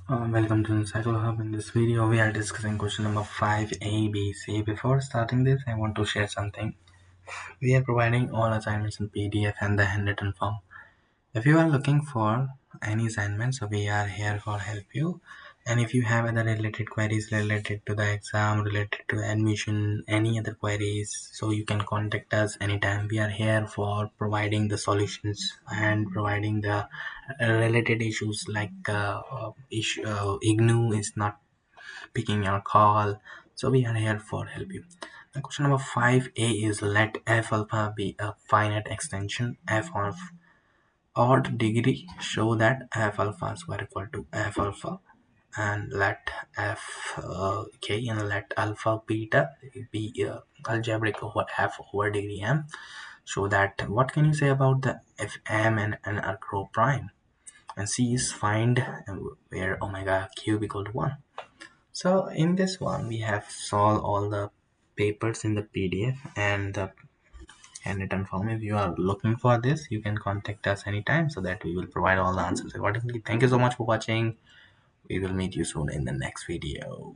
Welcome to Insightful Hub. In this video, we are discussing question number 5 A, B, C. Before starting this, I want to share something. We are providing all assignments in PDF and the handwritten form. If you are looking for any assignment, so we are here for help you. And if you have other related queries related to the exam, related to admission, any other queries, so you can contact us anytime. We are here for providing the solutions and providing the related issues like IGNU is not picking your call. So we are here for help you. The question number 5A is let f alpha be a finite extension f of odd degree, show that f alpha is equal to f alpha, and let k and let alpha beta be algebraic over f over degree m. Show that what can you say about the f m and n are grow prime, and c is find where omega cube equal to 1. So in this one we have solved all the papers in the PDF and the handwritten form. If you are looking for this, you can contact us anytime so that we will provide all the answers accordingly. Thank you so much for watching. We will meet you soon in the next video.